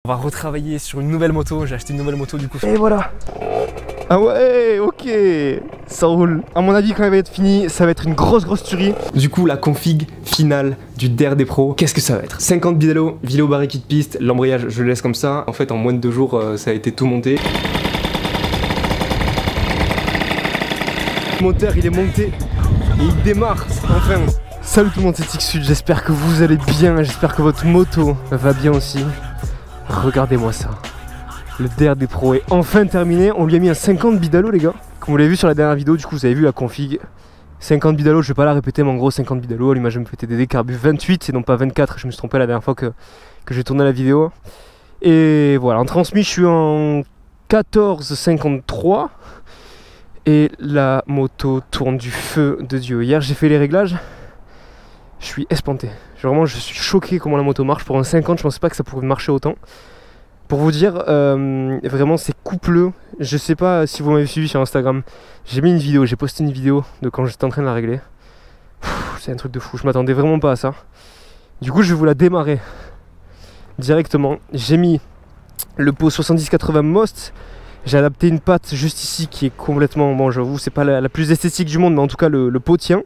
On va retravailler sur une nouvelle moto, j'ai acheté une nouvelle moto du coup. Et voilà. Ah ouais, ok, ça roule. À mon avis, quand elle va être finie, ça va être une grosse tuerie. Du coup, la config finale du DRD Pro, qu'est-ce que ça va être? 50 pédalos, vélo barré kit piste, l'embrayage je le laisse comme ça. En fait, en moins de 2 jours, ça a été tout monté. Le moteur, il est monté et il démarre, enfin. Salut tout le monde, c'est Xsud, j'espère que vous allez bien, j'espère que votre moto va bien aussi. Regardez-moi ça. Le DRD Pro est enfin terminé, on lui a mis un 50 bidalo les gars. Comme vous l'avez vu sur la dernière vidéo, du coup vous avez vu la config. 50 bidalo, je vais pas la répéter mais en gros 50 bidalo, l'image me fait TDD carbu 28 et non pas 24, je me suis trompé la dernière fois que j'ai tourné la vidéo. Et voilà, en transmis je suis en 14,53 et la moto tourne du feu de Dieu. Hier j'ai fait les réglages, je suis espanté. Vraiment je suis choqué comment la moto marche. Pour un 50 je pensais pas que ça pouvait marcher autant. Pour vous dire, vraiment c'est coupleux. Je sais pas si vous m'avez suivi sur Instagram. J'ai mis une vidéo, j'ai posté une vidéo de quand j'étais en train de la régler. C'est un truc de fou, je m'attendais vraiment pas à ça. Du coup je vais vous la démarrer directement. J'ai mis le pot 70-80 Most. J'ai adapté une patte juste ici qui est complètement, bon j'avoue c'est pas la plus esthétique du monde, mais en tout cas le pot tient.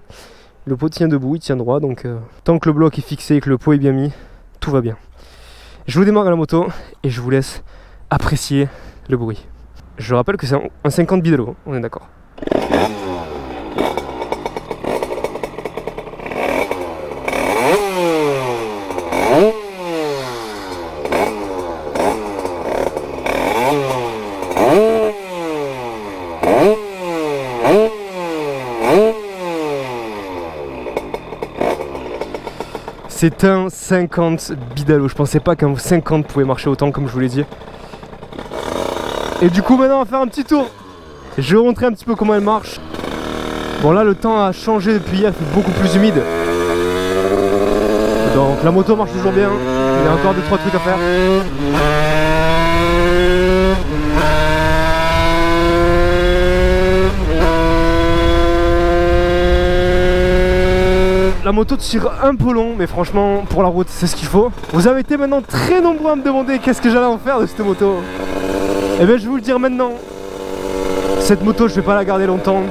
Le pot tient debout, il tient droit, donc tant que le bloc est fixé et que le pot est bien mis, tout va bien. Je vous démarre à la moto et je vous laisse apprécier le bruit. Je rappelle que c'est un 50 bidalo, on est d'accord. C'est un 50 bidalo, je pensais pas qu'un 50 pouvait marcher autant comme je vous l'ai dit. Et du coup maintenant on va faire un petit tour. Je vais vous montrer un petit peu comment elle marche. Bon là le temps a changé depuis hier, il fait beaucoup plus humide. Donc la moto marche toujours bien, il y a encore 2-3 trucs à faire. La moto tire un peu long, mais franchement, pour la route, c'est ce qu'il faut. Vous avez été maintenant très nombreux à me demander qu'est-ce que j'allais en faire de cette moto. Et bien, je vais vous le dire maintenant. Cette moto, je vais pas la garder longtemps.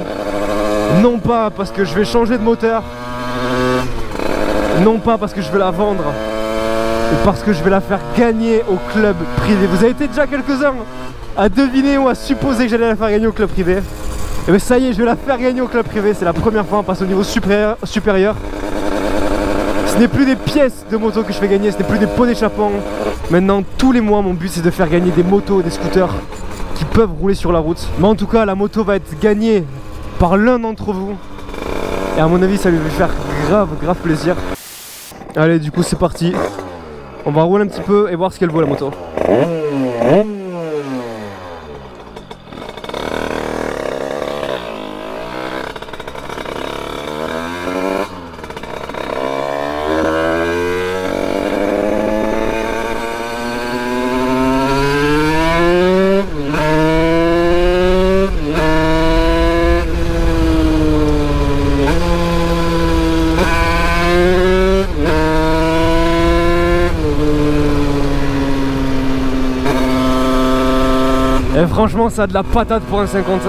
Non pas parce que je vais changer de moteur. Non pas parce que je vais la vendre. Ou parce que je vais la faire gagner au club privé. Vous avez été déjà quelques-uns à deviner ou à supposer que j'allais la faire gagner au club privé. Et bien ça y est, je vais la faire gagner au club privé. C'est la première fois, on passe au niveau supérieur. Ce n'est plus des pièces de moto que je fais gagner, ce n'est plus des pots d'échappement. Maintenant, tous les mois, mon but c'est de faire gagner des motos et des scooters qui peuvent rouler sur la route. Mais en tout cas, la moto va être gagnée par l'un d'entre vous. Et à mon avis, ça lui va faire grave plaisir. Allez, du coup, c'est parti. On va rouler un petit peu et voir ce qu'elle vaut la moto. Et franchement ça a de la patate pour un 50.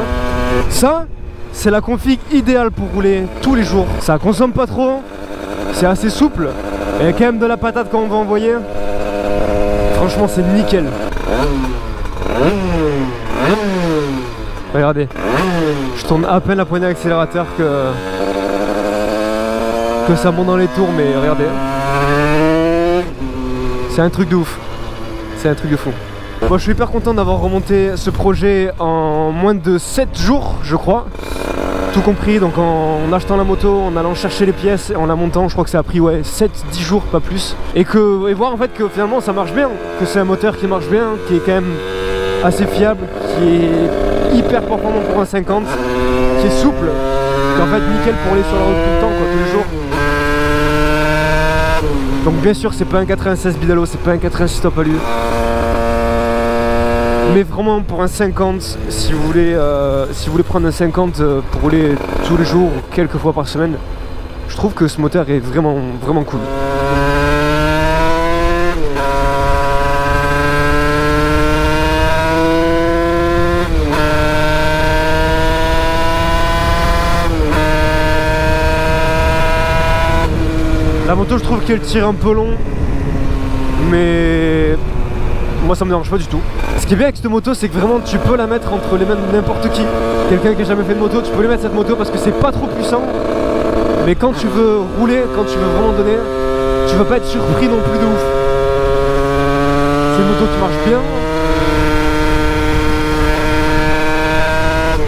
Ça c'est la config idéale pour rouler tous les jours. Ça consomme pas trop, c'est assez souple. Et il y a quand même de la patate quand on va envoyer. Franchement c'est nickel. Regardez, je tourne à peine la poignée d'accélérateur que ça monte dans les tours, mais regardez. C'est un truc de ouf. C'est un truc de fou. Moi je suis hyper content d'avoir remonté ce projet en moins de 7 jours je crois. Tout compris, donc en achetant la moto, en allant chercher les pièces, en la montant, je crois que ça a pris 7-10 jours, pas plus. Et voir en fait que finalement ça marche bien, que c'est un moteur qui marche bien, qui est quand même assez fiable, qui est hyper performant pour un 50, qui est souple, qui est en fait nickel pour aller sur la route tout le temps, quoi, tous les jours. Donc bien sûr c'est pas un 96 bidalo, c'est pas un 86 top alu. Mais vraiment pour un 50, si vous voulez prendre un 50 pour rouler tous les jours ou quelques fois par semaine, je trouve que ce moteur est vraiment cool. La moto, je trouve qu'elle tire un peu long, mais moi ça me dérange pas du tout. Ce qui est bien avec cette moto, c'est que vraiment tu peux la mettre entre les mains de n'importe qui. Quelqu'un qui a jamais fait de moto, tu peux lui mettre cette moto parce que c'est pas trop puissant. Mais quand tu veux rouler, quand tu veux vraiment donner, tu vas pas être surpris non plus de ouf. C'est une moto qui marche bien.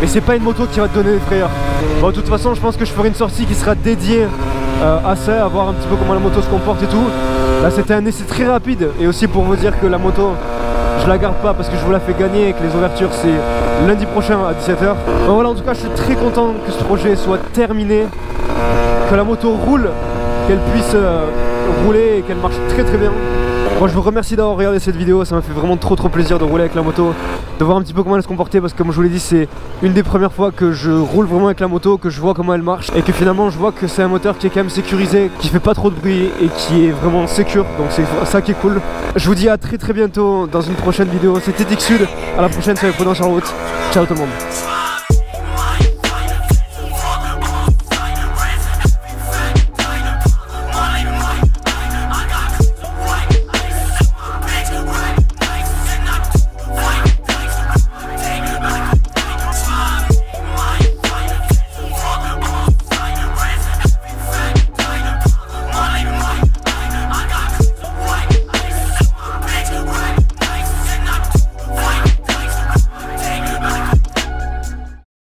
Mais c'est pas une moto qui va te donner des frayeurs. Bon, de toute façon, je pense que je ferai une sortie qui sera dédiée à ça, à voir un petit peu comment la moto se comporte et tout. Là, c'était un essai très rapide et aussi pour vous dire que la moto, je la garde pas parce que je vous la fais gagner et que les ouvertures c'est lundi prochain à 17h. Bon, voilà, en tout cas, je suis très content que ce projet soit terminé, que la moto roule, qu'elle puisse rouler et qu'elle marche très très bien. Moi je vous remercie d'avoir regardé cette vidéo, ça m'a fait vraiment trop plaisir de rouler avec la moto, de voir un petit peu comment elle se comportait parce que comme je vous l'ai dit c'est une des premières fois que je roule vraiment avec la moto, que je vois comment elle marche et que finalement je vois que c'est un moteur qui est quand même sécurisé, qui fait pas trop de bruit et qui est vraiment sécure, donc c'est ça qui est cool. Je vous dis à très bientôt dans une prochaine vidéo, c'était Dick Sud, à la prochaine, soyez prudents sur la route, ciao tout le monde.